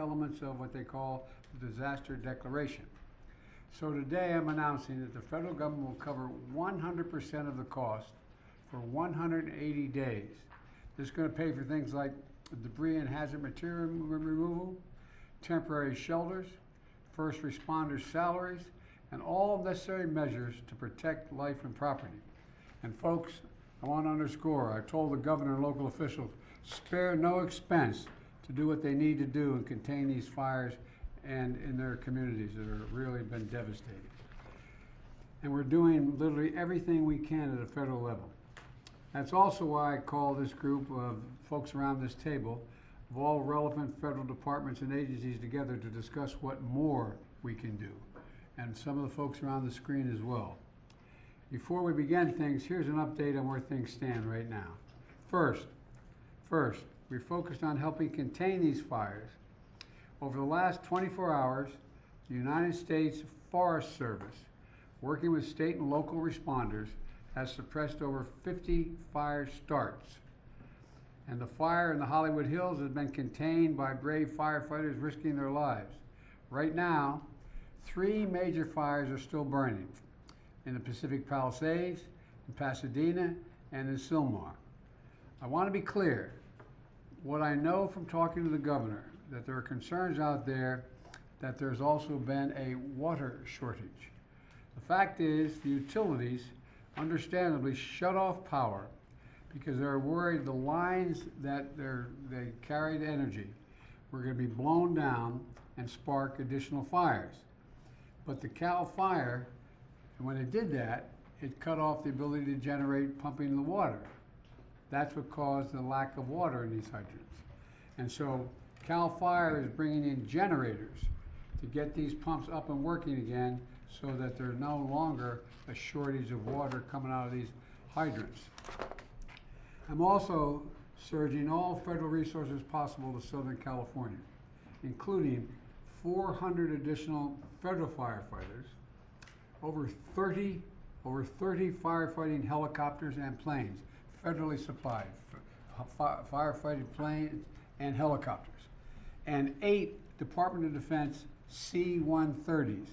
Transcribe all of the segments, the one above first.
elements of what they call the disaster declaration. So today I'm announcing that the federal government will cover 100% of the cost for 180 days. This is going to pay for things like debris and hazard material removal, temporary shelters, first responders' salaries, and all necessary measures to protect life and property. And folks, I want to underscore, I told the governor and local officials, spare no expense to do what they need to do and contain these fires and in their communities that have really been devastating. And we're doing literally everything we can at a federal level. That's also why I call this group of folks around this table of all relevant federal departments and agencies together to discuss what more we can do. And some of the folks around the screen as well. Before we begin things, here's an update on where things stand right now. First, we focused on helping contain these fires. Over the last 24 hours, the United States Forest Service, working with state and local responders, has suppressed over 50 fire starts. And the fire in the Hollywood Hills has been contained by brave firefighters risking their lives. Right now, 3 major fires are still burning in the Pacific Palisades, in Pasadena, and in Sylmar. I want to be clear, what I know from talking to the governor, that there are concerns out there that there's also been a water shortage. The fact is, the utilities understandably shut off power because they're worried the lines that they carried energy were going to be blown down and spark additional fires. But the Cal Fire, when it did that, it cut off the ability to generate pumping the water. That's what caused the lack of water in these hydrants. And so Cal Fire is bringing in generators to get these pumps up and working again so that there's no longer a shortage of water coming out of these hydrants. I'm also surging all federal resources possible to Southern California, including 400 additional federal firefighters, over 30 firefighting helicopters and planes, federally supplied, firefighting planes and helicopters, and 8 Department of Defense C-130s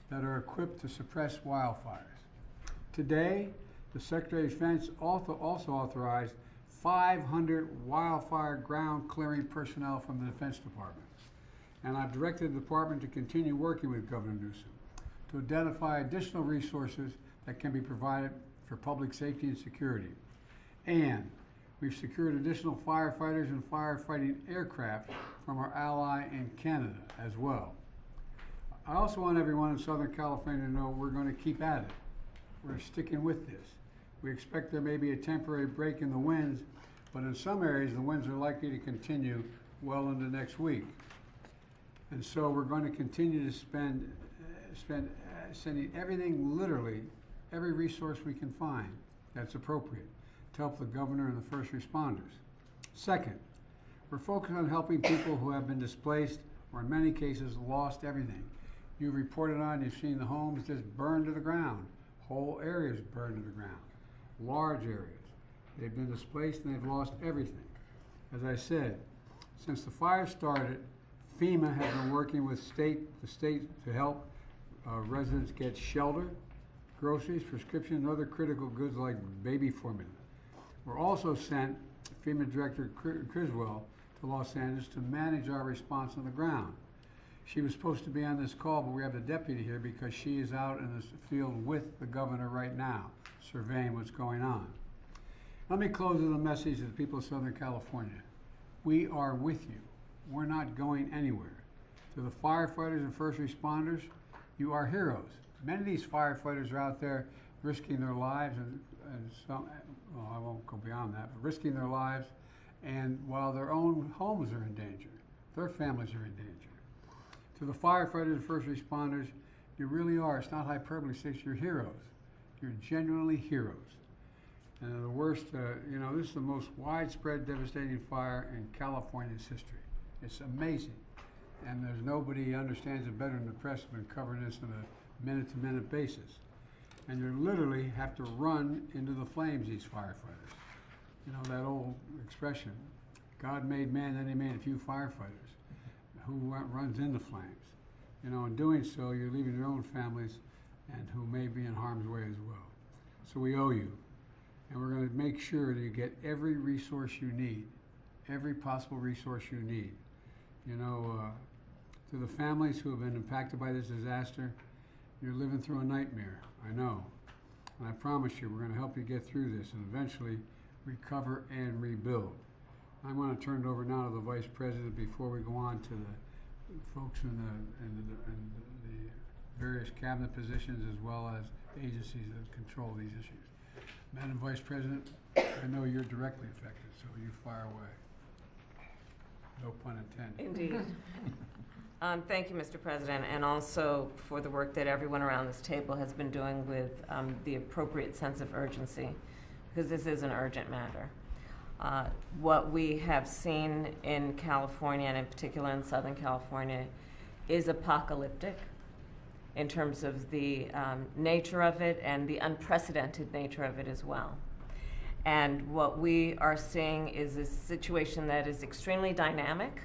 that are equipped to suppress wildfires. Today, the Secretary of Defense also authorized 500 wildfire ground clearing personnel from the Defense Department. And I've directed the department to continue working with Governor Newsom to identify additional resources that can be provided for public safety and security. And we've secured additional firefighters and firefighting aircraft from our ally in Canada as well. I also want everyone in Southern California to know we're going to keep at it. We're sticking with this. We expect there may be a temporary break in the winds, but in some areas the winds are likely to continue well into next week. And so we're going to continue to sending everything, literally, every resource we can find that's appropriate to help the governor and the first responders. Second, we're focused on helping people who have been displaced or in many cases lost everything. You reported on, you've seen the homes just burned to the ground, whole areas burned to the ground, large areas. They've been displaced and they've lost everything. As I said, since the fire started, FEMA has been working with the state to help residents get shelter, groceries, prescriptions, and other critical goods like baby formula. We're also sent FEMA Director Criswell to Los Angeles to manage our response on the ground. She was supposed to be on this call, but we have the deputy here because she is out in the field with the governor right now, surveying what's going on. Let me close with a message to the people of Southern California. We are with you. We're not going anywhere. To the firefighters and first responders, you are heroes. Many of these firefighters are out there risking their lives, and some, well, I won't go beyond that, but risking their lives, and while their own homes are in danger, their families are in danger. To the firefighters and first responders, you really are, it's not hyperbole, you're heroes. You're genuinely heroes. And the worst, this is the most widespread, devastating fire in California's history. It's amazing. And there's nobody who understands it better than the press have been covering this on a minute-to-minute basis. And you literally have to run into the flames, these firefighters. You know that old expression, God made man, then he made a few firefighters. who runs into flames. You know, in doing so, you're leaving your own families and who may be in harm's way as well. So we owe you. And we're going to make sure that you get every resource you need, every possible resource you need. You know, to the families who have been impacted by this disaster, you're living through a nightmare, I know. And I promise you, we're going to help you get through this and eventually recover and rebuild. I'm going to turn it over now to the Vice President before we go on to the folks in the various cabinet positions as well as agencies that control these issues. Madam Vice President, I know you're directly affected, so you fire away. No pun intended. Indeed. Thank you, Mr. President, and also for the work that everyone around this table has been doing with the appropriate sense of urgency, because this is an urgent matter. What we have seen in California, and in particular in Southern California, is apocalyptic in terms of the nature of it and the unprecedented nature of it as well. And what we are seeing is a situation that is extremely dynamic.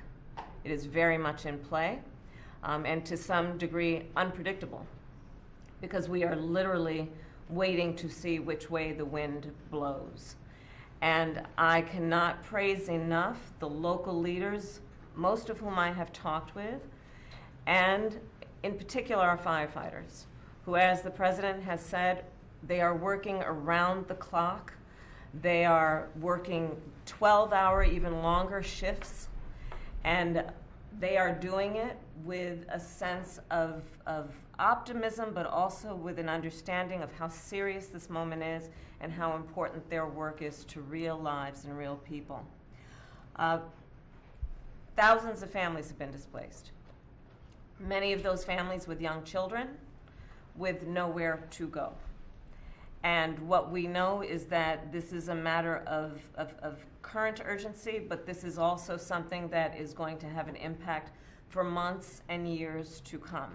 It is very much in play, and to some degree unpredictable, because we are literally waiting to see which way the wind blows. And I cannot praise enough the local leaders, most of whom I have talked with, and in particular our firefighters, who, as the President has said, they are working around the clock. They are working 12-hour, even longer shifts, and they are doing it with a sense of optimism, but also with an understanding of how serious this moment is and how important their work is to real lives and real people. Thousands of families have been displaced. Many of those families with young children with nowhere to go. And what we know is that this is a matter of current urgency, but this is also something that is going to have an impact for months and years to come.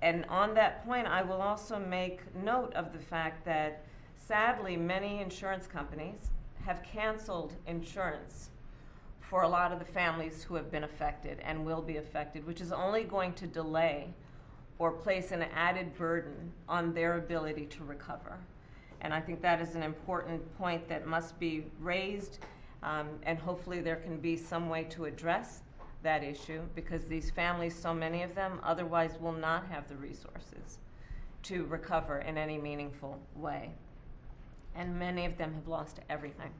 And on that point, I will also make note of the fact that sadly, many insurance companies have canceled insurance for a lot of the families who have been affected and will be affected, which is only going to delay or place an added burden on their ability to recover. And I think that is an important point that must be raised, and hopefully there can be some way to address that issue, because these families, so many of them, otherwise will not have the resources to recover in any meaningful way. And many of them have lost everything.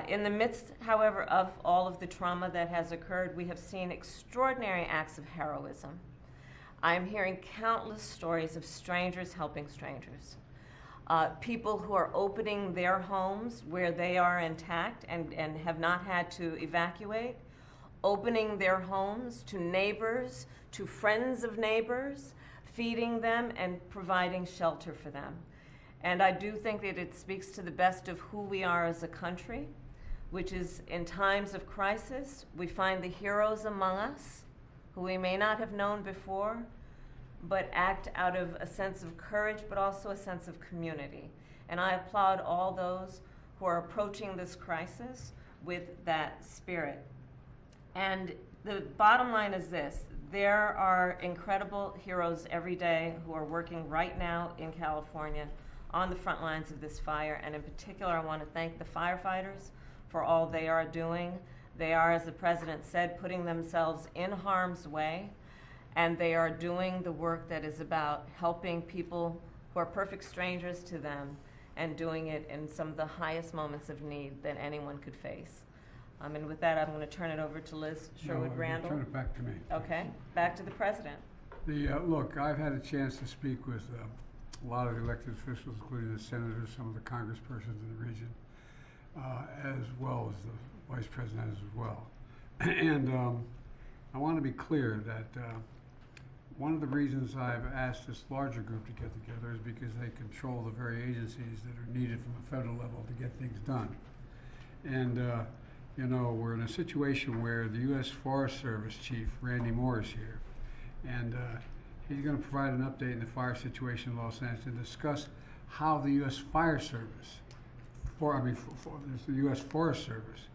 In the midst, however, of all of the trauma that has occurred, we have seen extraordinary acts of heroism. I am hearing countless stories of strangers helping strangers. People who are opening their homes where they are intact and have not had to evacuate, opening their homes to neighbors, to friends of neighbors, feeding them and providing shelter for them. And I do think that it speaks to the best of who we are as a country, which is in times of crisis, we find the heroes among us who we may not have known before, but act out of a sense of courage, but also a sense of community. And I applaud all those who are approaching this crisis with that spirit. And the bottom line is this: there are incredible heroes every day who are working right now in California on the front lines of this fire, and in particular, I want to thank the firefighters for all they are doing. They are, as the President said, putting themselves in harm's way, and they are doing the work that is about helping people who are perfect strangers to them, and doing it in some of the highest moments of need that anyone could face. And with that, I'm going to turn it over to Liz Sherwood-Randall. Turn it back to me. Okay, back to the President. Look, I've had a chance to speak with a lot of elected officials, including the senators, some of the congresspersons in the region, as well as the vice president as well. And I want to be clear that one of the reasons I've asked this larger group to get together is because they control the very agencies that are needed from the federal level to get things done. And you know, we're in a situation where the U.S. Forest Service Chief, Randy Moore, is here. And he's going to provide an update in the fire situation in Los Angeles and discuss how the U.S. Fire Service, the U.S. Forest Service,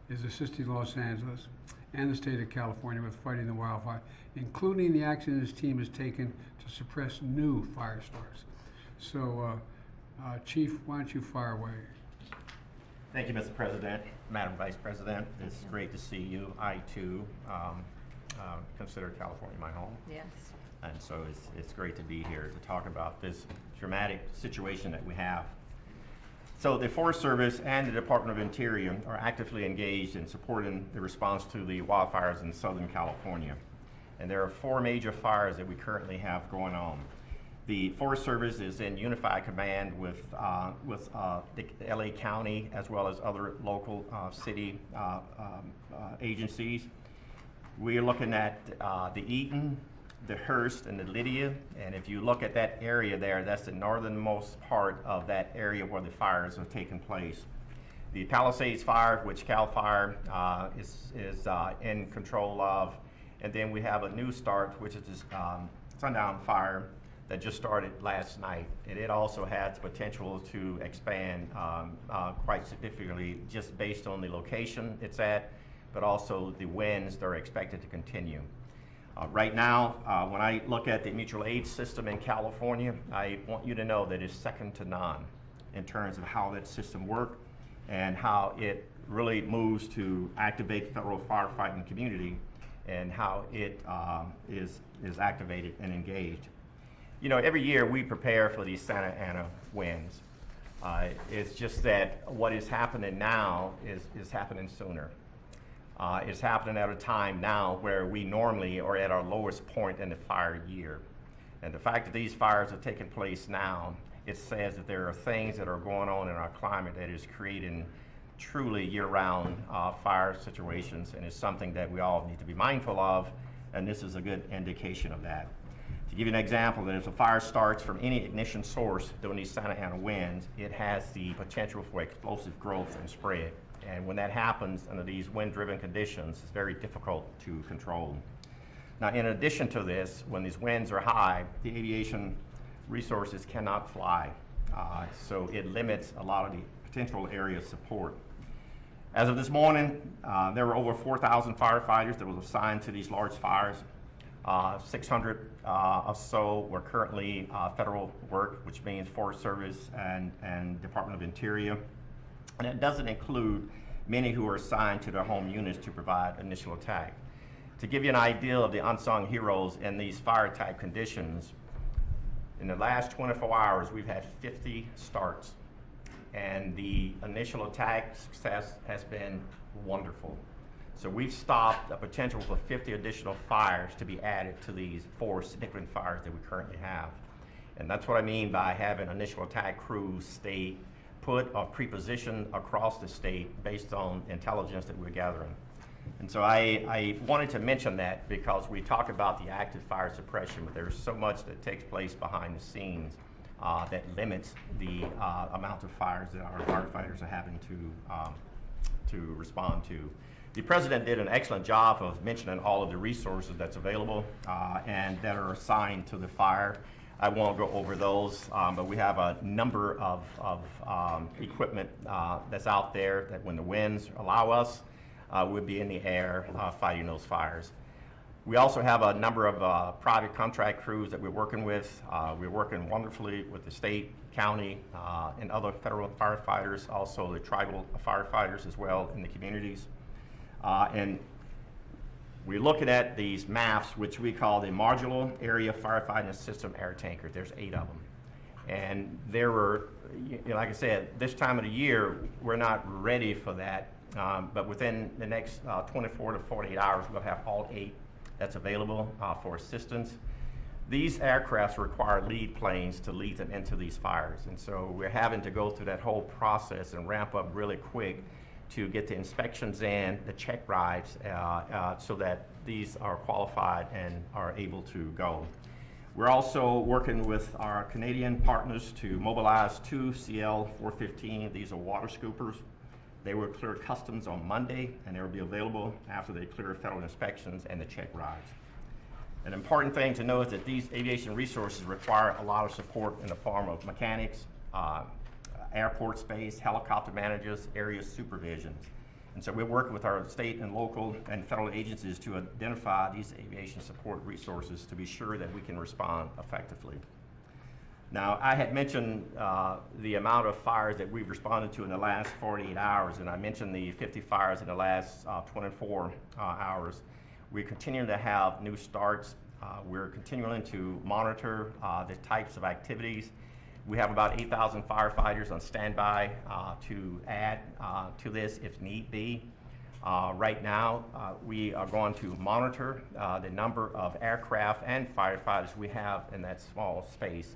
is assisting Los Angeles and the state of California with fighting the wildfire, including the action his team has taken to suppress new fire starts. So, Chief, why don't you fire away? Thank you, Mr. President, Madam Vice President. It's great to see you. I too consider California my home. Yes. And so it's great to be here to talk about this dramatic situation that we have. So the Forest Service and the Department of Interior are actively engaged in supporting the response to the wildfires in Southern California. And there are 4 major fires that we currently have going on. The Forest Service is in unified command with the LA County as well as other local city agencies. We are looking at the Eaton, the Hearst, and the Lydia. And if you look at that area there, that's the northernmost part of that area where the fires have taken place. The Palisades Fire, which CAL FIRE is in control of. And then we have a new start, which is this Sundown Fire that just started last night. And it also has potential to expand quite significantly just based on the location it's at, but also the winds that are expected to continue. Right now, when I look at the mutual aid system in California, I want you to know that it's second to none in terms of how that system works and how it really moves to activate the federal firefighting community and how it is activated and engaged. You know, every year we prepare for these Santa Ana winds. It's just that what is happening now is happening sooner. It's happening at a time now where we normally are at our lowest point in the fire year. And the fact that these fires are taking place now, it says that there are things that are going on in our climate that is creating truly year-round fire situations, and it's something that we all need to be mindful of, and this is a good indication of that. To give you an example, that if a fire starts from any ignition source during these Santa Ana winds, it has the potential for explosive growth and spread. And when that happens under these wind-driven conditions, it's very difficult to control. Now, in addition to this, when these winds are high, the aviation resources cannot fly. So it limits a lot of the potential area of support. As of this morning, there were over 4,000 firefighters that was assigned to these large fires. 600 or so were currently federal work, which means Forest Service and Department of Interior. And it doesn't include many who are assigned to their home units to provide initial attack. To give you an idea of the unsung heroes in these fire type conditions, in the last 24 hours, we've had 50 starts. And the initial attack success has been wonderful. So we've stopped a potential for 50 additional fires to be added to these 4 significant fires that we currently have. And that's what I mean by having initial attack crews stay put or pre-positioned across the state based on intelligence that we're gathering. And so I wanted to mention that because we talk about the active fire suppression, but there's so much that takes place behind the scenes that limits the amount of fires that our firefighters are having to respond to. The President did an excellent job of mentioning all of the resources that's available and that are assigned to the fire. I won't go over those, but we have a number of equipment that's out there that when the winds allow us, we'll be in the air fighting those fires. We also have a number of private contract crews that we're working with. We're working wonderfully with the state, county, and other federal firefighters, also the tribal firefighters as well in the communities. And we're looking at these MAFs, which we call the Modular Area Firefighting System Air Tankers. There's 8 of them. And there were, like I said, this time of the year, we're not ready for that. But within the next 24 to 48 hours, we'll have all 8 that's available for assistance. These aircrafts require lead planes to lead them into these fires. And so we're having to go through that whole process and ramp up really quick to get the inspections in, the check rides, so that these are qualified and are able to go. We're also working with our Canadian partners to mobilize 2 CL-415. These are water scoopers. They will clear customs on Monday, and they will be available after they clear federal inspections and the check rides. An important thing to know is that these aviation resources require a lot of support in the form of mechanics, airport space, helicopter managers, area supervisions. And so we're working with our state and local and federal agencies to identify these aviation support resources to be sure that we can respond effectively. Now, I had mentioned the amount of fires that we've responded to in the last 48 hours, and I mentioned the 50 fires in the last 24 hours. We continue to have new starts. We're continuing to monitor the types of activities. We have about 8,000 firefighters on standby to add to this if need be. Right now, we are going to monitor the number of aircraft and firefighters we have in that small space.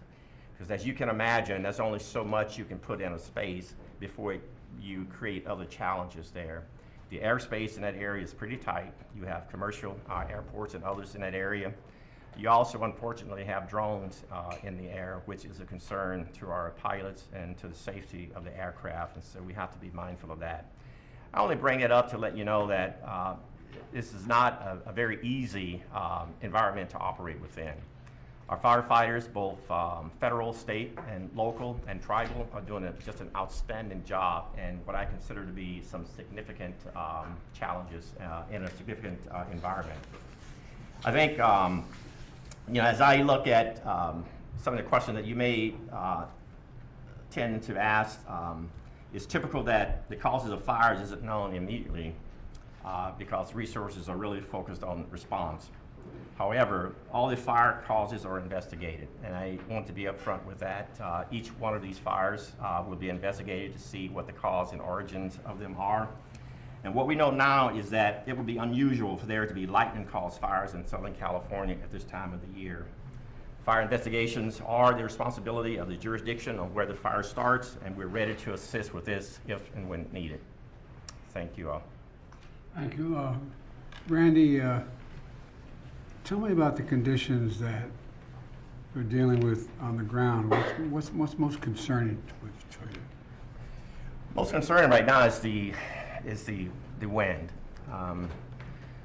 Because as you can imagine, there's only so much you can put in a space before you create other challenges there. The airspace in that area is pretty tight. You have commercial airports and others in that area. You also unfortunately have drones in the air, which is a concern to our pilots and to the safety of the aircraft, and so we have to be mindful of that. I only bring it up to let you know that this is not a very easy environment to operate within. Our firefighters, both federal, state, and local, and tribal, are doing just an outstanding job in what I consider to be some significant challenges in a significant environment. I think, as I look at some of the questions that you may tend to ask, it's typical that the causes of fires isn't known immediately because resources are really focused on response. However, all the fire causes are investigated, and I want to be upfront with that. Each one of these fires will be investigated to see what the cause and origins of them are. And what we know now is that it would be unusual for there to be lightning-caused fires in Southern California at this time of the year. Fire investigations are the responsibility of the jurisdiction on where the fire starts, and we're ready to assist with this if and when needed. Thank you all. Thank you. Randy, tell me about the conditions that we're dealing with on the ground. What's most concerning to you? Most concerning right now is the wind,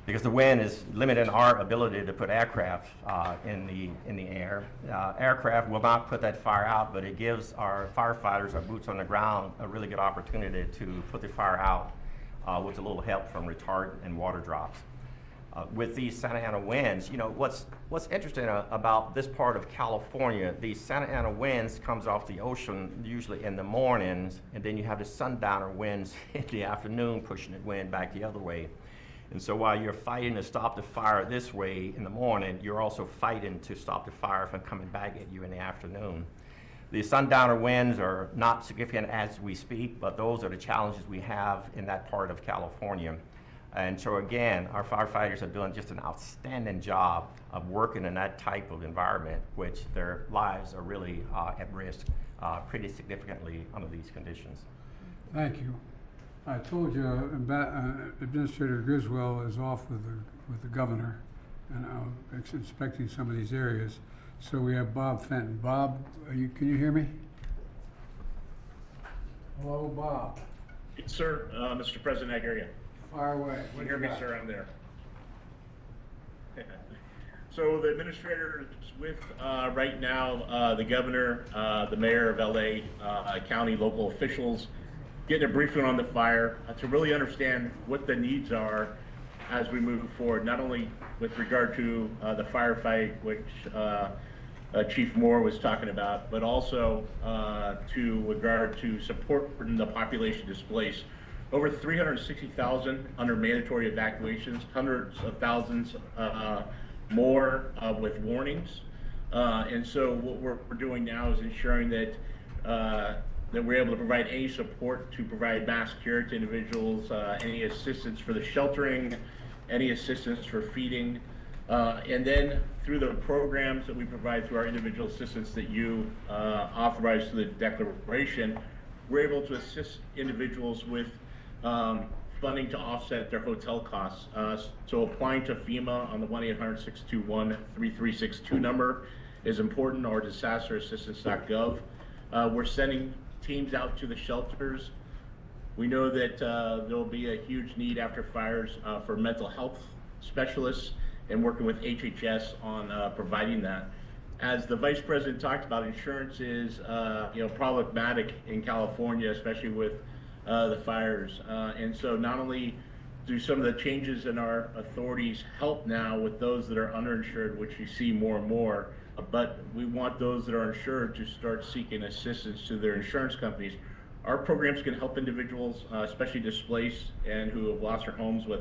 because the wind is limiting our ability to put aircraft in the air. Aircraft will not put that fire out, but it gives our firefighters, our boots on the ground, a really good opportunity to put the fire out with a little help from retardant and water drops. With these Santa Ana winds, what's interesting about this part of California, these Santa Ana winds comes off the ocean usually in the mornings, and then you have the sundowner winds in the afternoon pushing the wind back the other way. And so while you're fighting to stop the fire this way in the morning, you're also fighting to stop the fire from coming back at you in the afternoon. The sundowner winds are not significant as we speak, but those are the challenges we have in that part of California. And so again, our firefighters are doing just an outstanding job of working in that type of environment, which their lives are really at risk pretty significantly under these conditions. Thank you. I told you Administrator Griswold is off with the governor, and I'm inspecting some of these areas. So we have Bob Fenton. Bob, can you hear me? Hello, Bob. Yes, sir. Mr. President, I hear you. Fire away. You hear me, sir? I'm there. So the administrator is with right now the governor, the mayor of LA, county, local officials, getting a briefing on the fire to really understand what the needs are as we move forward, not only with regard to the firefight, which Chief Moore was talking about, but also to regard to support the population displaced. Over 360,000 under mandatory evacuations, hundreds of thousands more with warnings. And so what we're doing now is ensuring that that we're able to provide any support to provide mass care to individuals, any assistance for the sheltering, any assistance for feeding, and then through the programs that we provide through our individual assistance that you authorize through the declaration, we're able to assist individuals with funding to offset their hotel costs. So applying to FEMA on the 1-800-621-3362 number is important, or disasterassistance.gov. We're sending teams out to the shelters. We know that there'll be a huge need after fires for mental health specialists, and working with HHS on providing that. As the Vice President talked about, insurance is problematic in California, especially with the fires. And so not only do some of the changes in our authorities help now with those that are underinsured, which we see more and more, but we want those that are insured to start seeking assistance to their insurance companies. Our programs can help individuals, especially displaced and who have lost their homes, with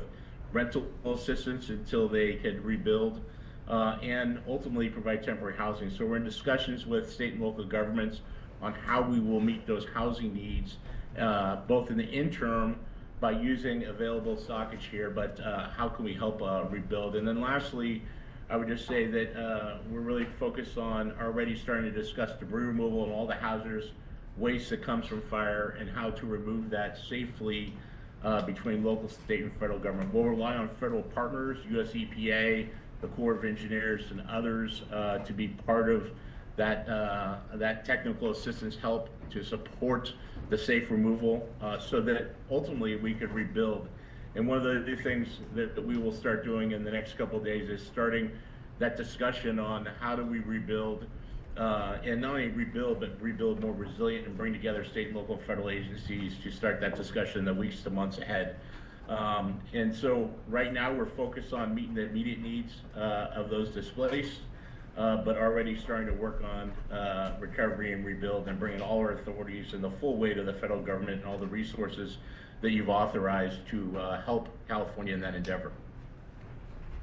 rental assistance until they can rebuild, and ultimately provide temporary housing. So we're in discussions with state and local governments on how we will meet those housing needs, both in the interim by using available stockage here, but how can we help rebuild? And then lastly, I would just say that we're really focused on already starting to discuss debris removal and all the hazardous waste that comes from fire and how to remove that safely between local, state, and federal government. We'll rely on federal partners, US EPA, the Corps of Engineers, and others to be part of that, that technical assistance help to support the safe removal so that ultimately we could rebuild. And one of the things that we will start doing in the next couple of days is starting that discussion on how do we rebuild, and not only rebuild, but rebuild more resilient and bring together state, local, and federal agencies to start that discussion in the weeks to months ahead. And so right now we're focused on meeting the immediate needs of those displaced, but already starting to work on recovery and rebuild and bringing all our authorities and the full weight of the federal government and all the resources that you've authorized to help California in that endeavor.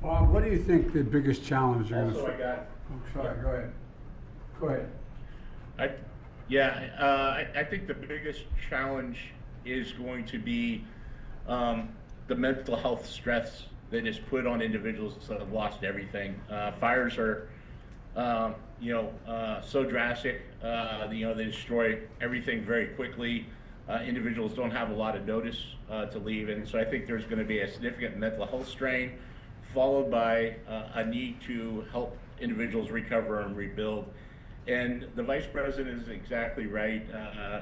Bob, what do you think the biggest challenge you're Also, going I got. Oh, sorry, go ahead. Go ahead. I think the biggest challenge is going to be the mental health stress that is put on individuals that have lost everything. Fires are, so drastic. They destroy everything very quickly. Individuals don't have a lot of notice to leave, and so I think there's going to be a significant mental health strain, followed by a need to help individuals recover and rebuild. And the Vice President is exactly right. I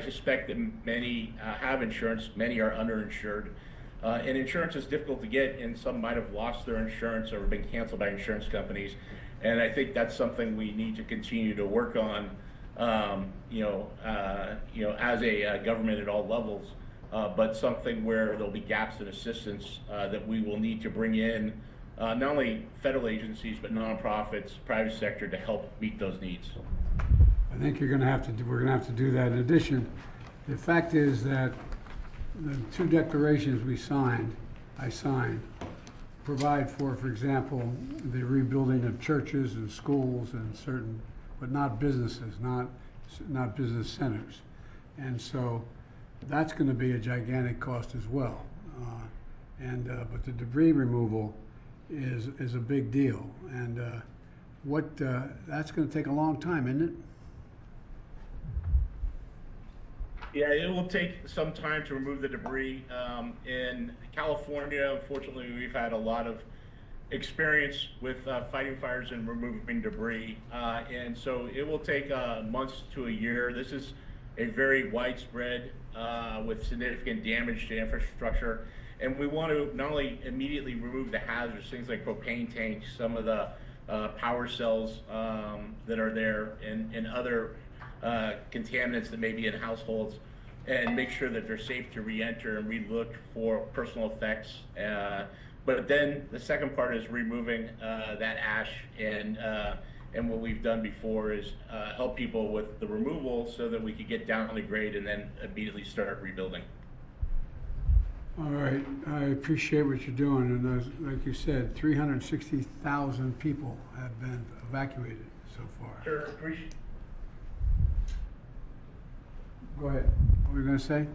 suspect that many have insurance, many are underinsured. And insurance is difficult to get, and some might have lost their insurance or been canceled by insurance companies. And I think that's something we need to continue to work on, as a government at all levels, but something where there'll be gaps in assistance that we will need to bring in not only federal agencies, but nonprofits, private sector to help meet those needs. I think we're going to have to do that. In addition, the fact is that the two declarations I signed, provide for example, the rebuilding of churches and schools and certain, but not businesses, not business centers. And so that's going to be a gigantic cost as well. But the debris removal is a big deal. And that's going to take a long time, isn't it? Yeah, it will take some time to remove the debris. In California, unfortunately, we've had a lot of experience with fighting fires and removing debris. And so it will take months to a year. This is a very widespread with significant damage to infrastructure. And we want to not only immediately remove the hazards, things like propane tanks, some of the power cells that are there, and other contaminants that may be in households, and make sure that they're safe to re-enter and re-look for personal effects. But then the second part is removing that ash, and what we've done before is help people with the removal so that we could get down the grade and then immediately start rebuilding. All right, I appreciate what you're doing, and like you said, 360,000 people have been evacuated so far. Sure, appreciate. Go ahead. What were you going to say?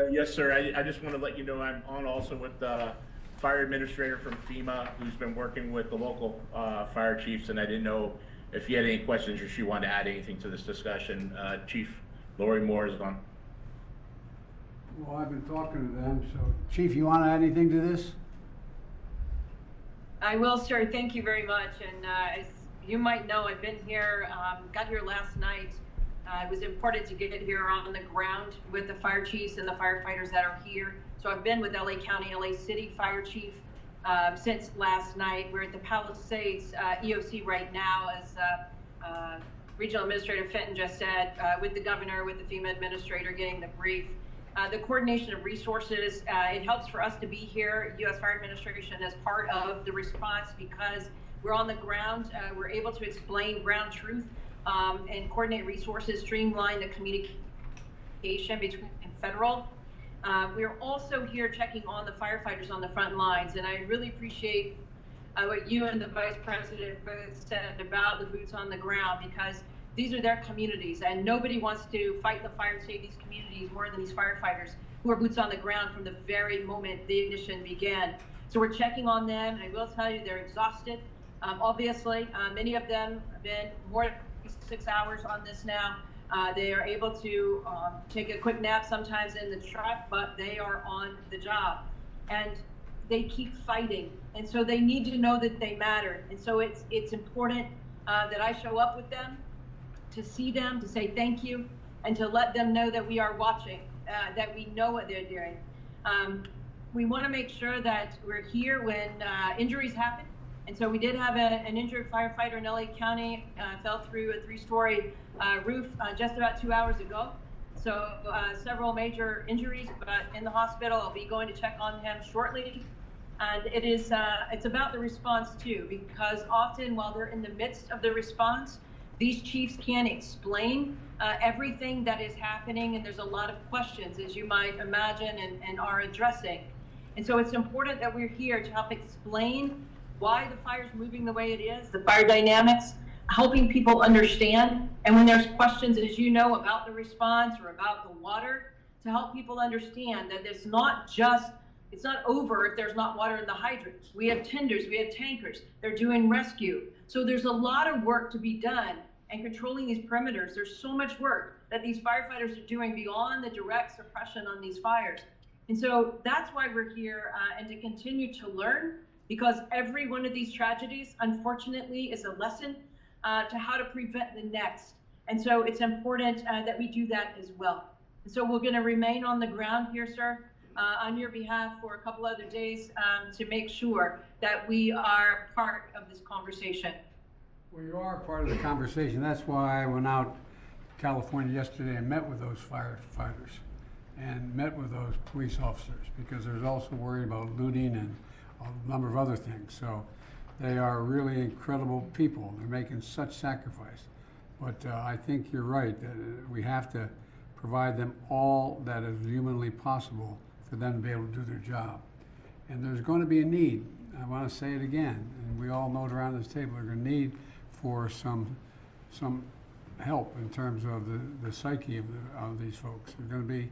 Yes, sir. I just want to let you know I'm on also with the fire administrator from FEMA, who's been working with the local fire chiefs, and I didn't know if you had any questions or she wanted to add anything to this discussion. Chief Lori Moore is on. Well, I've been talking to them, so Chief, you want to add anything to this? I will, sir. Thank you very much. And as you might know, I've been here, got here last night. It was important to get here on the ground with the fire chiefs and the firefighters that are here. So I've been with LA County, LA City Fire Chief since last night. We're at the Palisades EOC right now as Regional Administrator Fenton just said, with the governor, with the FEMA administrator getting the brief. The coordination of resources, it helps for us to be here, U.S. Fire Administration, as part of the response because we're on the ground. We're able to explain ground truth and coordinate resources, streamline the communication between federal. We're also here checking on the firefighters on the front lines, and I really appreciate what you and the Vice President both said about the boots on the ground, because these are their communities, and nobody wants to fight the fire and save these communities more than these firefighters who are boots on the ground from the very moment the ignition began. So we're checking on them, and I will tell you they're exhausted. Obviously, many of them have been more than 6 hours on this now. They are able to take a quick nap sometimes in the truck, but they are on the job. And they keep fighting. And so they need to know that they matter. And so it's important that I show up with them, to see them, to say thank you, and to let them know that we are watching, that we know what they're doing. We want to make sure that we're here when injuries happen. And so we did have an injured firefighter in LA County, fell through a 3-story roof just about 2 hours ago. So several major injuries, but in the hospital. I'll be going to check on him shortly. And it's about the response too, because often while they're in the midst of the response, these chiefs can't explain everything that is happening, and there's a lot of questions, as you might imagine, and are addressing. And so it's important that we're here to help explain why the fire's moving the way it is, the fire dynamics, helping people understand. And when there's questions, as you know, about the response or about the water, to help people understand that it's not over if there's not water in the hydrants. We have tenders, we have tankers, they're doing rescue. So there's a lot of work to be done, and controlling these perimeters. There's so much work that these firefighters are doing beyond the direct suppression on these fires. And so that's why we're here, and to continue to learn, because every one of these tragedies, unfortunately, is a lesson to how to prevent the next. And so it's important that we do that as well. And so we're gonna remain on the ground here, sir, on your behalf for a couple other days to make sure that we are part of this conversation. Well, you are part of the conversation. That's why I went out to California yesterday and met with those firefighters and met with those police officers, because there's also worry about looting and a number of other things. So they are really incredible people. They're making such sacrifice. But I think you're right, that we have to provide them all that is humanly possible for them to be able to do their job. And there's going to be a need. I want to say it again, and we all know it around this table, there's a need for some help in terms of the psyche of these folks. There's going to be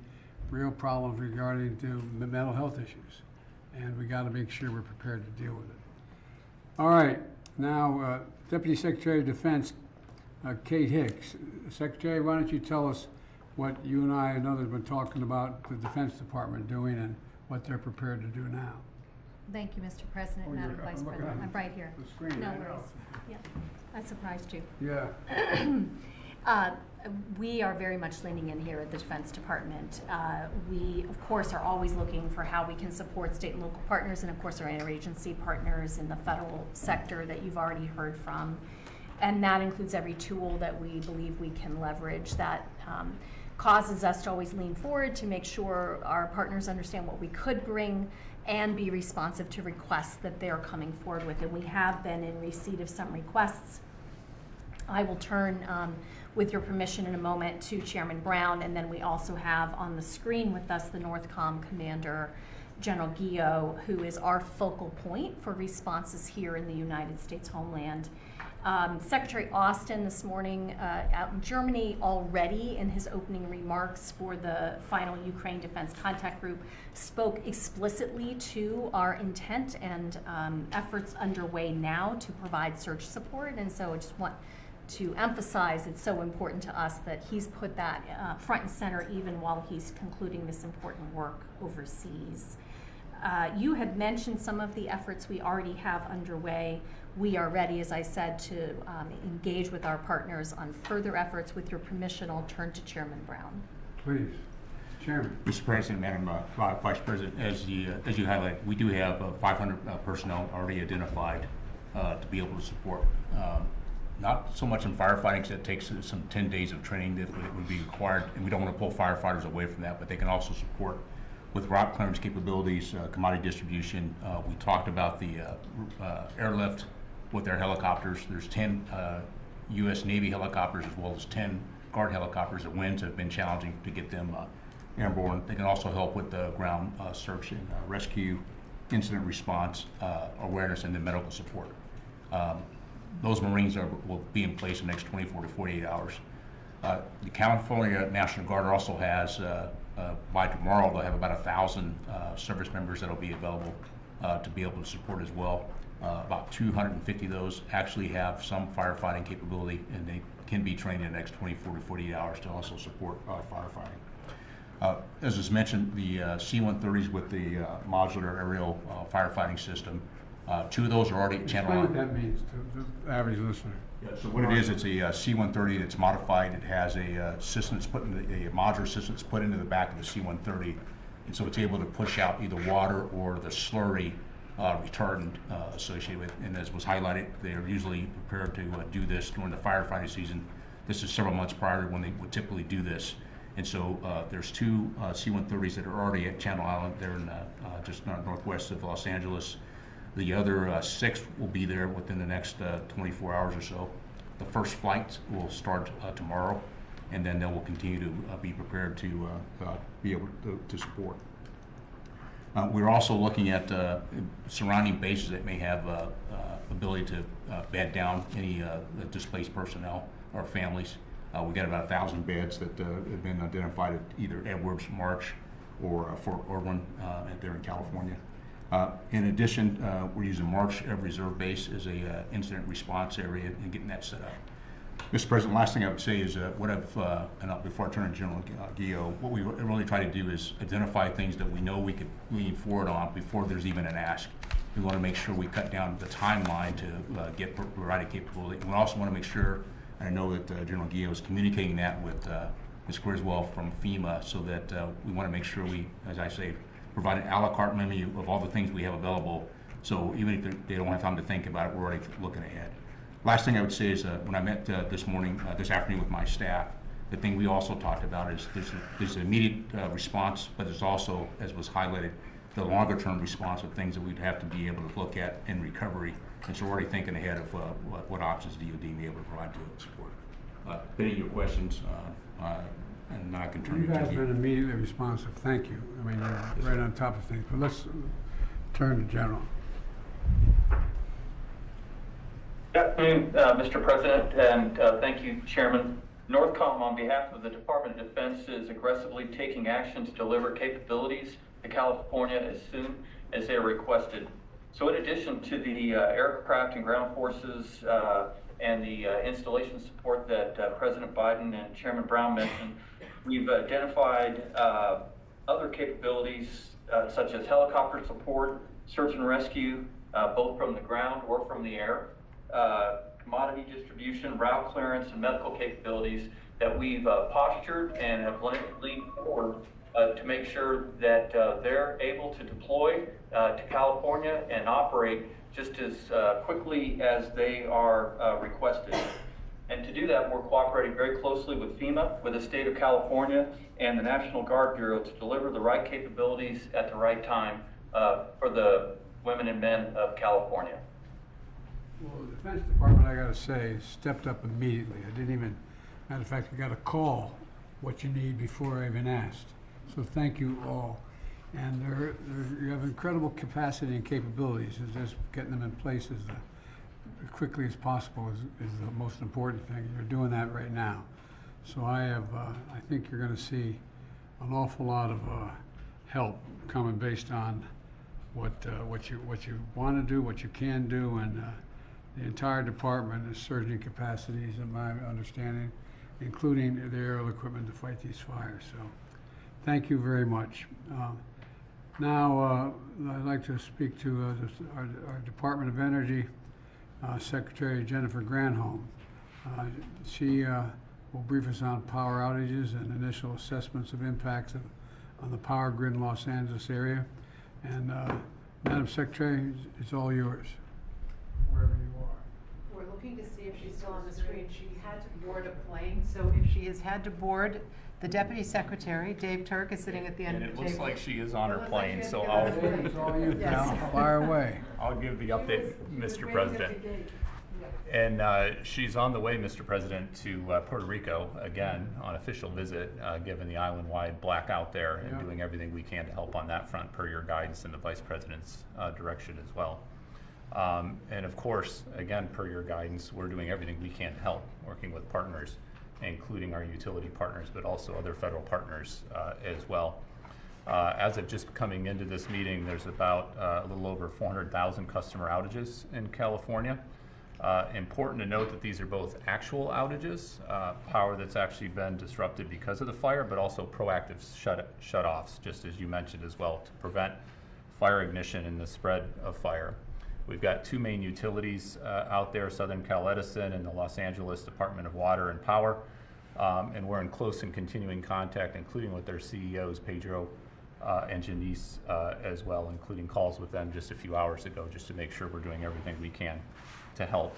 real problems regarding to the mental health issues, and we got to make sure we're prepared to deal with it. All right, now Deputy Secretary of Defense Kate Hicks. Secretary, why don't you tell us what you and I and others have been talking about the Defense Department doing and what they're prepared to do now. Thank you, Mr. President, Oh, Madam you're- Vice I'm looking President. at I'm right here. the screen, No I know. worries. Yeah, I surprised you. Yeah. We are very much leaning in here at the Defense Department. We, of course, are always looking for how we can support state and local partners, and of course our interagency partners in the federal sector that you've already heard from. And that includes every tool that we believe we can leverage that causes us to always lean forward to make sure our partners understand what we could bring and be responsive to requests that they're coming forward with. And we have been in receipt of some requests. I will turn, with your permission in a moment, to Chairman Brown, and then we also have on the screen with us the NORTHCOM Commander, General Guillot, who is our focal point for responses here in the United States homeland. Secretary Austin this morning out in Germany already in his opening remarks for the final Ukraine Defense Contact Group spoke explicitly to our intent and efforts underway now to provide surge support. And so I just want to emphasize it's so important to us that he's put that front and center even while he's concluding this important work overseas. You had mentioned some of the efforts we already have underway. We are ready, as I said, to engage with our partners on further efforts. With your permission, I'll turn to Chairman Brown. Please, Chairman. Mr. President, Madam Vice President, as you highlight, we do have 500 personnel already identified to be able to support not so much in firefighting, 'cause it takes some 10 days of training that would be required, and we don't want to pull firefighters away from that, but they can also support with rock clearance capabilities, commodity distribution. We talked about the airlift with their helicopters. There's 10 U.S. Navy helicopters as well as 10 Guard helicopters. The winds have been challenging to get them airborne. They can also help with the ground search and rescue, incident response, awareness, and then medical support. Those Marines will be in place in the next 24 to 48 hours. The California National Guard also has, by tomorrow, they'll have about 1,000 service members that will be available to be able to support as well. About 250 of those actually have some firefighting capability, and they can be trained in the next 24 to 48 hours to also support firefighting. As was mentioned, the C-130s with the modular aerial firefighting system, 2 of those are already at Channel Explain what Island. that means to the average listener. Yeah, so what it is, it's a C-130 that's modified. It has a system that's put in a modular system that's put into the back of the C-130, and so it's able to push out either water or the slurry retardant associated with. And as was highlighted, they are usually prepared to do this during the firefighting season. This is several months prior to when they would typically do this. And so there's 2 C-130s that are already at Channel Island. They're in just northwest of Los Angeles. The other 6 will be there within the next 24 hours or so. The first flight will start tomorrow, and then they will continue to be prepared to be able to support. We're also looking at surrounding bases that may have ability to bed down any displaced personnel or families. We've got about 1,000 beds that have been identified at either Edwards, March, or Fort Irwin there in California. In addition, we're using March Reserve Base as a incident response area and getting that set up. Mr. President, last thing I would say is before I turn to General Guillot, what we really try to do is identify things that we know we could lean forward on before there's even an ask. We want to make sure we cut down the timeline to get provided capability. And we also want to make sure, and I know that General Guillot is communicating that with Ms. Griswold from FEMA, so that we want to make sure we, as I say, provide an a la carte menu of all the things we have available. So even if they don't have time to think about it, we're already looking ahead. Last thing I would say is when I met this afternoon with my staff, the thing we also talked about is there's an immediate response, but there's also, as was highlighted, the longer term response of things that we'd have to be able to look at in recovery. And so we're already thinking ahead of what options DOD may be able to provide to support. Any of your questions, and now I can turn You it to guys you. have been immediately responsive. Thank you. I mean, you're right on top of things. But let's turn to General. Good afternoon, Mr. President, and thank you, Chairman. Northcom, on behalf of the Department of Defense, is aggressively taking action to deliver capabilities to California as soon as they are requested. So in addition to the aircraft and ground forces and the installation support that President Biden and Chairman Brown mentioned, we've identified other capabilities such as helicopter support, search and rescue, both from the ground or from the air, commodity distribution, route clearance, and medical capabilities that we've postured and have leaned forward to make sure that they're able to deploy to California and operate just as quickly as they are requested. And to do that, we're cooperating very closely with FEMA, with the state of California, and the National Guard Bureau to deliver the right capabilities at the right time for the women and men of California. Well, the Defense Department, I got to say, stepped up immediately. I didn't even, matter of fact, I got a call what you need before I even asked. So thank you all. And you have incredible capacity and capabilities. It's just getting them in place as quickly as possible is the most important thing. You're doing that right now. So I think you're going to see an awful lot of help coming based on what you want to do, what you can do, and the entire department is surging capacities, in my understanding, including the aerial equipment to fight these fires. So thank you very much. Now I'd like to speak to our Department of Energy Secretary Jennifer Granholm. She will brief us on power outages and initial assessments of impacts on the power grid in Los Angeles area. And Madam Secretary, it's all yours, wherever you are. We're looking to see if she's still on the secretary and she had to board a plane, so if she has had to board, the deputy secretary, Dave Turk, is sitting at the end And of it the looks table. like she is on her It looks like plane, she's so gonna get on I'll, the It's all you, Yes. pal. Fire away. I'll give the update, She was Mr. waiting at President. the gate. Yeah. And she's on the way, Mr. President, to Puerto Rico again on official visit, given the island-wide blackout there, and Yeah. doing everything we can to help on that front per your guidance and the Vice President's direction as well. And of course, again, per your guidance, we're doing everything we can to help, working with partners, including our utility partners, but also other federal partners as well. As of just coming into this meeting, there's about a little over 400,000 customer outages in California. Important to note that these are both actual outages, power that's actually been disrupted because of the fire, but also proactive shut-offs, just as you mentioned as well, to prevent fire ignition and the spread of fire. We've got two main utilities out there, Southern Cal Edison and the Los Angeles Department of Water and Power, and we're in close and continuing contact, including with their CEOs, Pedro and Janice as well, including calls with them just a few hours ago, just to make sure we're doing everything we can to help.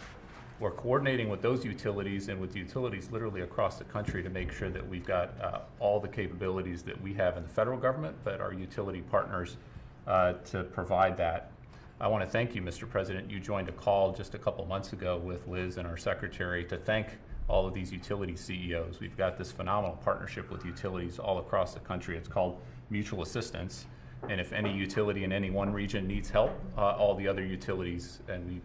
We're coordinating with those utilities and with utilities literally across the country to make sure that we've got all the capabilities that we have in the federal government, but our utility partners to provide that. I want to thank you, Mr. President. You joined a call just a couple months ago with Liz and our secretary to thank all of these utility CEOs. We've got this phenomenal partnership with utilities all across the country. It's called mutual assistance. And if any utility in any one region needs help, all the other utilities, and we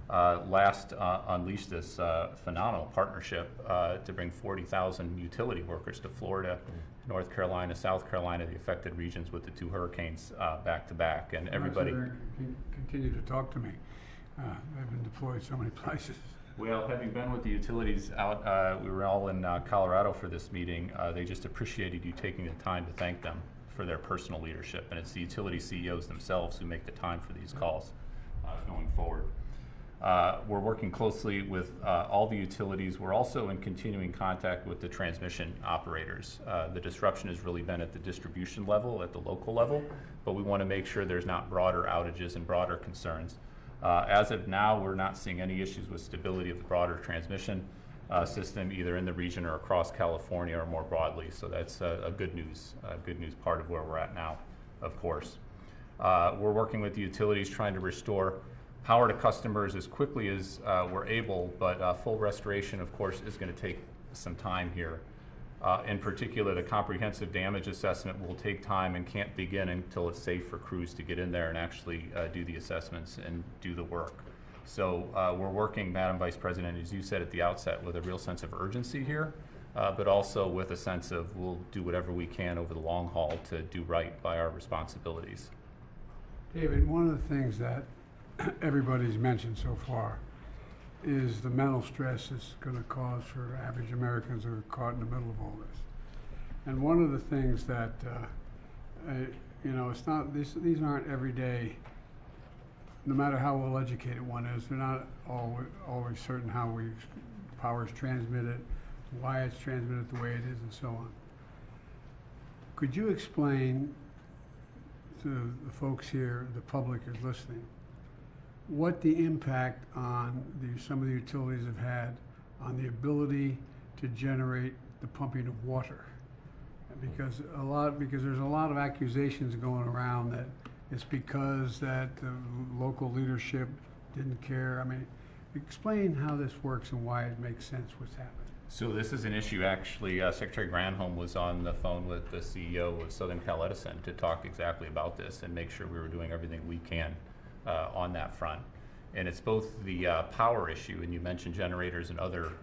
last unleashed this phenomenal partnership to bring 40,000 utility workers to Florida, North Carolina, South Carolina, the affected regions with the two hurricanes back to back, and everybody. Continue to talk to me. They've been deployed so many places. Well, having been with the utilities out, we were all in Colorado for this meeting. They just appreciated you taking the time to thank them for their personal leadership, and it's the utility CEOs themselves who make the time for these calls going forward. We're working closely with all the utilities. We're also in continuing contact with the transmission operators. The disruption has really been at the distribution level, at the local level, but we want to make sure there's not broader outages and broader concerns. As of now, we're not seeing any issues with stability of the broader transmission system, either in the region or across California or more broadly. So that's a good news part of where we're at now, of course. We're working with the utilities trying to restore power to customers as quickly as we're able, but full restoration, of course, is going to take some time here. In particular, the comprehensive damage assessment will take time and can't begin until it's safe for crews to get in there and actually do the assessments and do the work. So we're working, Madam Vice President, as you said at the outset, with a real sense of urgency here, but also with a sense of we'll do whatever we can over the long haul to do right by our responsibilities. David, one of the things that everybody's mentioned so far is the mental stress it's going to cause for average Americans who are caught in the middle of all this. And one of the things that, you know, it's not, these aren't everyday, no matter how well educated one is, they're not always certain how power is transmitted, why it's transmitted the way it is, and so on. Could you explain to the folks here, the public is listening, what the impact on some of the utilities have had on the ability to generate the pumping of water? Because there's a lot of accusations going around that it's because that the local leadership didn't care. I mean, explain how this works and why it makes sense what's happening. So this is an issue, actually, Secretary Granholm was on the phone with the CEO of Southern Cal Edison to talk exactly about this and make sure we were doing everything we can on that front. And it's both the power issue, and you mentioned generators and other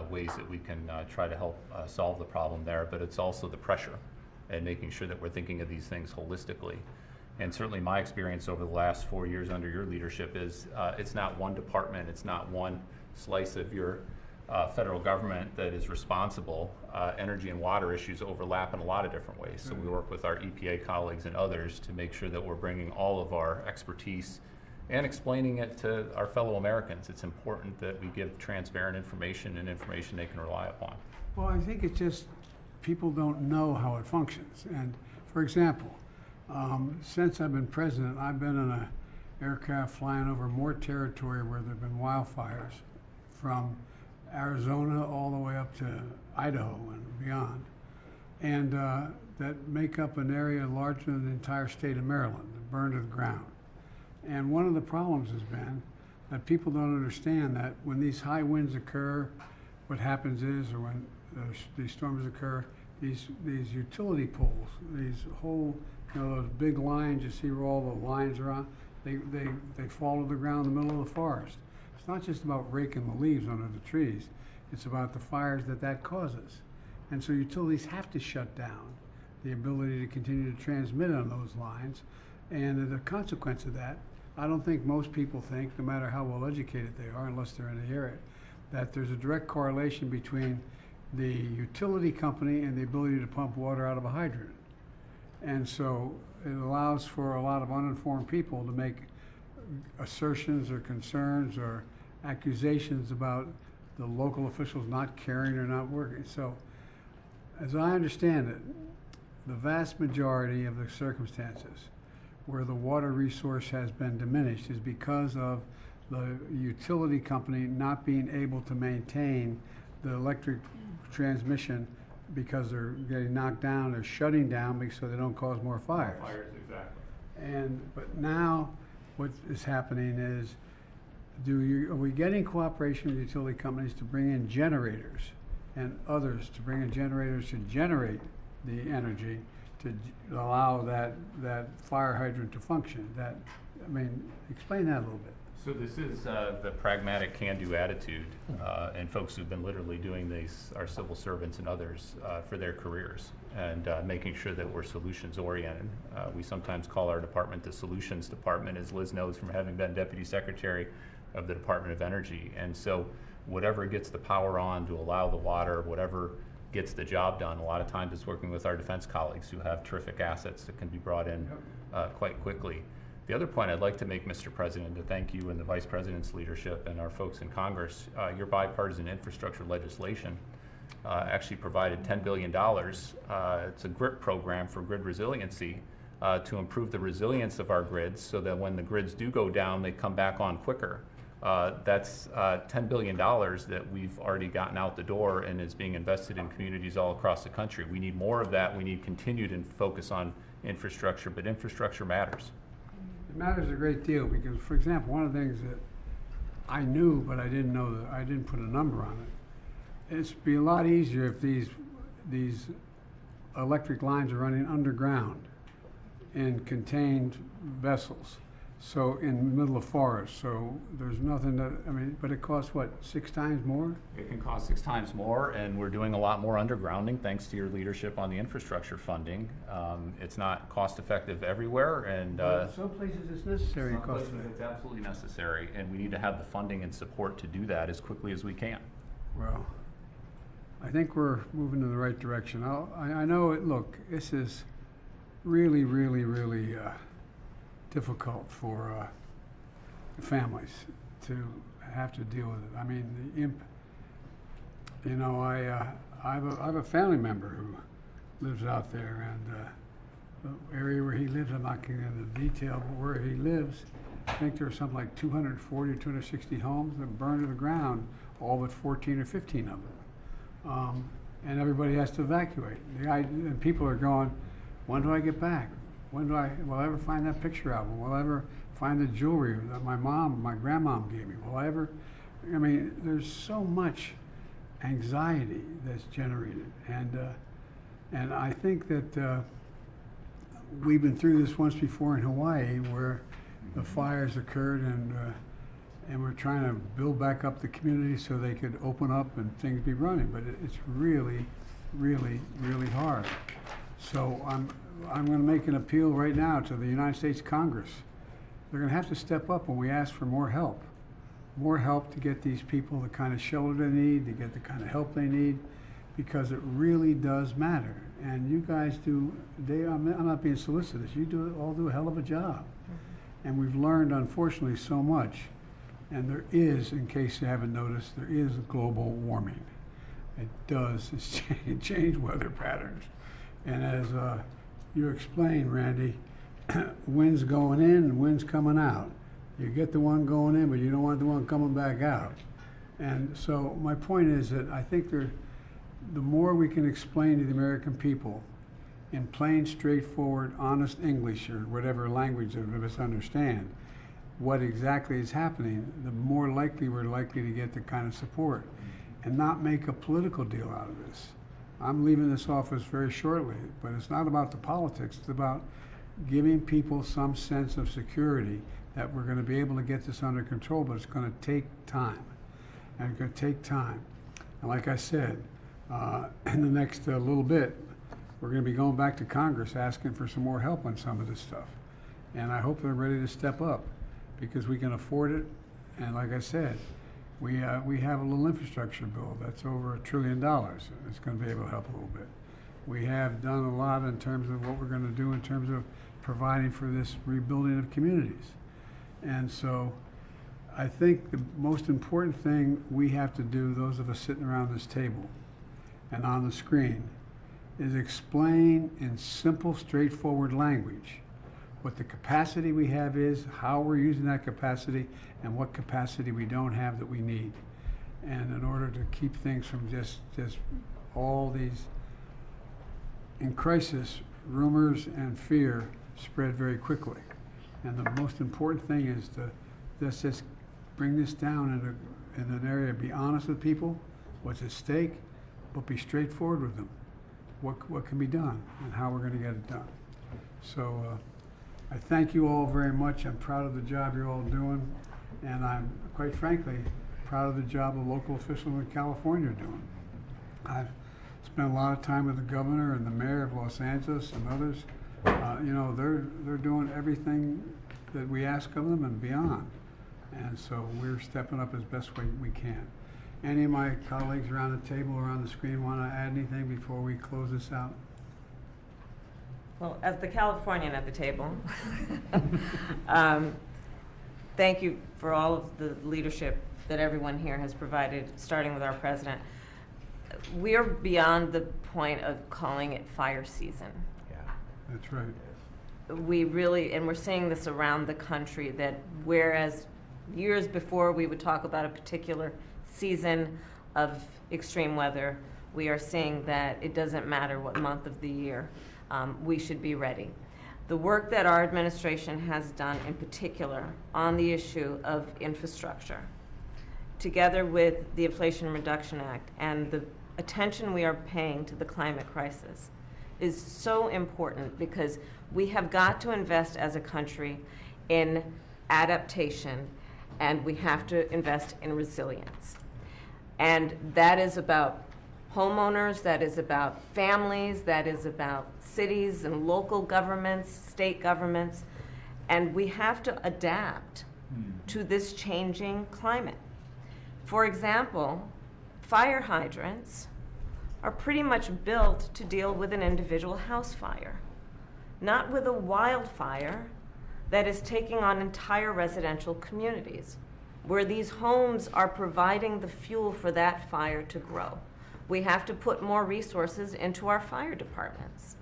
ways that we can try to help solve the problem there, but it's also the pressure and making sure that we're thinking of these things holistically. And certainly my experience over the last 4 years under your leadership is it's not one department, it's not one slice of your federal government that is responsible. Energy and water issues overlap in a lot of different ways. So we work with our EPA colleagues and others to make sure that we're bringing all of our expertise and explaining it to our fellow Americans. It's important that we give transparent information and information they can rely upon. Well, I think it's just people don't know how it functions. And for example, since I've been president, I've been in an aircraft flying over more territory where there have been wildfires from Arizona all the way up to Idaho and beyond, and that make up an area larger than the entire state of Maryland, that burn to the ground. And one of the problems has been that people don't understand that when these high winds occur, what happens is, or when these storms occur, these utility poles, these whole, those big lines, you see where all the lines are on, they fall to the ground in the middle of the forest. It's not just about raking the leaves under the trees, it's about the fires that causes. And so utilities have to shut down the ability to continue to transmit on those lines. And the consequence of that, I don't think most people think, no matter how well educated they are, unless they're in the area, that there's a direct correlation between the utility company and the ability to pump water out of a hydrant. And so it allows for a lot of uninformed people to make assertions or concerns or accusations about the local officials not caring or not working. So as I understand it, the vast majority of the circumstances where the water resource has been diminished is because of the utility company not being able to maintain the electric transmission because they're getting knocked down, they're shutting down so they don't cause more fires. Fires, exactly. But now what is happening is, are we getting cooperation with utility companies to bring in generators and others to bring in generators to generate the energy to allow that fire hydrant to function? Explain that a little bit. So this is the pragmatic can-do attitude, and folks who've been literally doing these, our civil servants and others, for their careers, and making sure that we're solutions-oriented. We sometimes call our department the solutions department, as Liz knows from having been Deputy Secretary of the Department of Energy. And so whatever gets the power on to allow the water, whatever gets the job done, a lot of times it's working with our defense colleagues who have terrific assets that can be brought in quite quickly. The other point I'd like to make, Mr. President, to thank you and the Vice President's leadership and our folks in Congress, your bipartisan infrastructure legislation actually provided $10 billion. It's a GRIP program for grid resiliency to improve the resilience of our grids so that when the grids do go down, they come back on quicker. That's $10 billion that we've already gotten out the door and is being invested in communities all across the country. We need more of that. We need continued focus on infrastructure, but infrastructure matters. It matters a great deal because, for example, one of the things that I knew but I didn't know, that I didn't put a number on it, it'd be a lot easier if these electric lines are running underground in contained vessels. So in the middle of forest, so there's nothing that, but it costs what, 6 times more? It can cost 6 times more, and we're doing a lot more undergrounding thanks to your leadership on the infrastructure funding. It's not cost effective everywhere, and some places it's necessary. Some places it's absolutely necessary, and we need to have the funding and support to do that as quickly as we can. Well, I think we're moving in the right direction. I know it. Look, this is really, really, really difficult for families to have to deal with it. I have a family member who lives out there, and the area where he lives, I'm not getting into detail, but where he lives, I think there are something like 240 or 260 homes that burned to the ground, all but 14 or 15 of them. And everybody has to evacuate. And people are going, when do I get back? Will I ever find that picture album? Will I ever find the jewelry that my grandmom gave me? Will I ever, there's so much anxiety that's generated. And I think that we've been through this once before in Hawaii where the fires occurred and we're trying to build back up the community so they could open up and things be running. But it's really, really, really hard. So I'm going to make an appeal right now to the United States Congress. They're going to have to step up when we ask for more help to get these people the kind of shelter they need, to get the kind of help they need, because it really does matter. And you guys do, I'm not being solicitous, you all do a hell of a job. Mm-hmm. And we've learned, unfortunately, so much. And there is, in case you haven't noticed, there is global warming. It does change weather patterns. And as you explained, Randy, winds going in and winds coming out. You get the one going in, but you don't want the one coming back out. And so my point is that I think the more we can explain to the American people in plain, straightforward, honest English or whatever language of us understand what exactly is happening, the more likely we're likely to get the kind of support and not make a political deal out of this. I'm leaving this office very shortly, but it's not about the politics. It's about giving people some sense of security that we're going to be able to get this under control, but it's going to take time. And it's going to take time. And like I said, in the next little bit, we're going to be going back to Congress asking for some more help on some of this stuff. And I hope they're ready to step up because we can afford it. And like I said, we have a little infrastructure bill that's over $1 trillion. It's going to be able to help a little bit. We have done a lot in terms of what we're going to do in terms of providing for this rebuilding of communities. And so I think the most important thing we have to do, those of us sitting around this table and on the screen, is explain in simple, straightforward language what the capacity we have is, how we're using that capacity, and what capacity we don't have that we need. And in order to keep things from just all these, in crisis, rumors and fear spread very quickly. And the most important thing is to just bring this down in an area, be honest with people, what's at stake, but be straightforward with them. What can be done and how we're going to get it done. So I thank you all very much. I'm proud of the job you're all doing, and I'm quite frankly proud of the job the local officials in California are doing. I've spent a lot of time with the governor and the mayor of Los Angeles and others. You know, they're doing everything that we ask of them and beyond, and so we're stepping up as best we can. Any of my colleagues around the table or on the screen want to add anything before we close this out? Well, as the Californian at the table, thank you for all of the leadership that everyone here has provided, starting with our president. We are beyond the point of calling it fire season. Yeah. That's right. We really, and we're seeing this around the country, that whereas years before we would talk about a particular season of extreme weather, we are seeing that it doesn't matter what month of the year, we should be ready. The work that our administration has done in particular on the issue of infrastructure, together with the Inflation Reduction Act and the attention we are paying to the climate crisis, is so important because we have got to invest as a country in adaptation, and we have to invest in resilience. And that is about homeowners, that is about families, that is about cities and local governments, state governments, and we have to adapt to this changing climate. For example, fire hydrants are pretty much built to deal with an individual house fire, not with a wildfire that is taking on entire residential communities, where these homes are providing the fuel for that fire to grow. We have to put more resources into our fire departments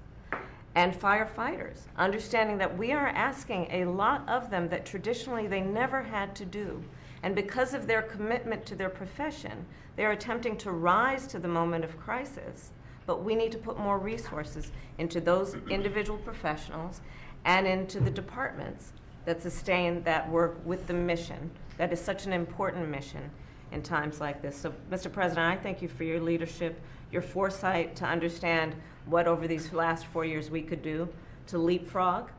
and firefighters, understanding that we are asking a lot of them that traditionally they never had to do. And because of their commitment to their profession, they're attempting to rise to the moment of crisis. But we need to put more resources into those individual professionals and into the departments that sustain that work with the mission. That is such an important mission in times like this. So, Mr. President, I thank you for your leadership, your foresight to understand what over these last 4 years we could do to leapfrog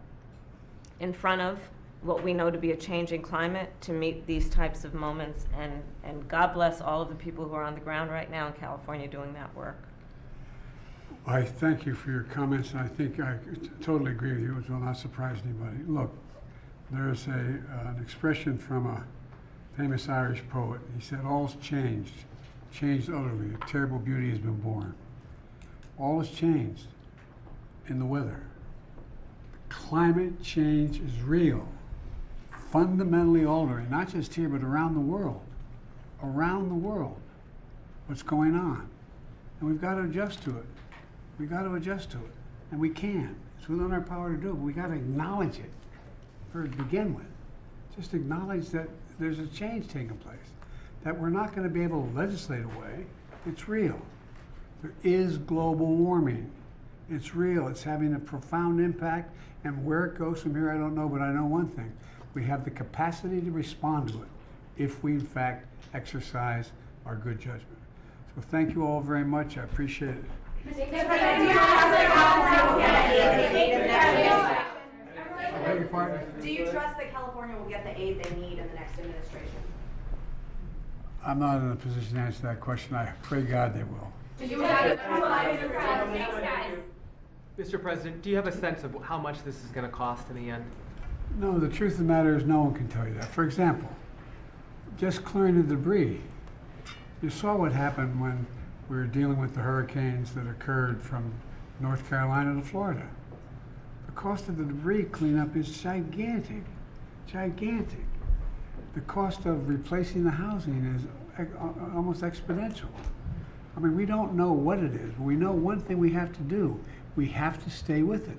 in front of what we know to be a changing climate to meet these types of moments. And God bless all of the people who are on the ground right now in California doing that work. I thank you for your comments, and I think I totally agree with you, which will not surprise anybody. Look, there's an expression from a famous Irish poet. He said, all's changed utterly. A terrible beauty has been born. All has changed in the weather. Climate change is real, fundamentally altering, not just here, but around the world. Around the world, what's going on. And we've got to adjust to it. We've got to adjust to it. And we can. It's within our power to do it, but we've got to acknowledge it to begin with. Just acknowledge that there's a change taking place. that we're not going to be able to legislate away. It's real. There is global warming. It's real. It's having a profound impact, and where it goes from here, I don't know, but I know one thing. We have the capacity to respond to it if we, in fact, exercise our good judgment. So thank you all very much. I appreciate it. Do you trust that California will get the aid they need in the next administration? I'm not in a position to answer that question. I pray God they will. Mr. President, do you have a sense of how much this is going to cost in the end? No, the truth of the matter is no one can tell you that. For example, just clearing the debris. You saw what happened when we were dealing with the hurricanes that occurred from North Carolina to Florida. The cost of the debris cleanup is gigantic, gigantic. The cost of replacing the housing is almost exponential. I mean, we don't know what it is, but we know one thing we have to do. We have to stay with it.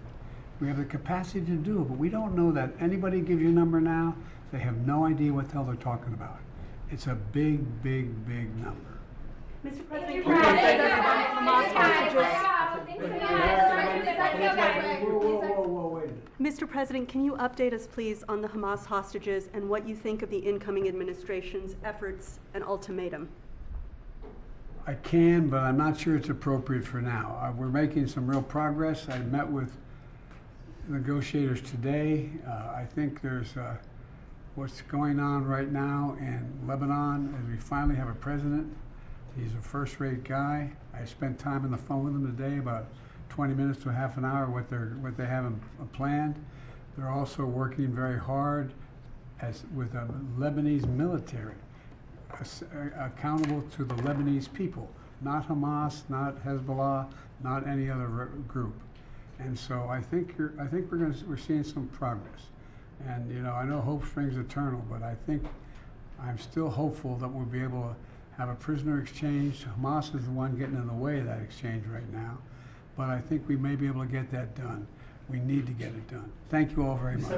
We have the capacity to do it, but we don't know that anybody gives you a number now, they have no idea what the hell they're talking about. It's a big, big, big number. Mr. President, Whoa, whoa, wait a minute. Mr. President, can you update us, please, on the Hamas hostages and what you think of the incoming administration's efforts and ultimatum? I can, but I'm not sure it's appropriate for now. We're making some real progress. I met with negotiators today. I think there's what's going on right now in Lebanon is we finally have a president. He's a first-rate guy. I spent time on the phone with him today, about 20 minutes to a half an hour, what they have planned. They're also working very hard with the Lebanese military, accountable to the Lebanese people, not Hamas, not Hezbollah, not any other group. And so I think we're seeing some progress. And you know, I know hope springs eternal, but I think I'm still hopeful that we'll be able to have a prisoner exchange. Hamas is the one getting in the way of that exchange right now, but I think we may be able to get that done. We need to get it done. Thank you all very much.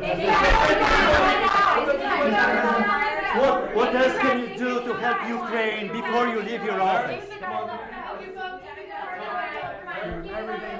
What else can you do to help Ukraine before you leave your office? Everything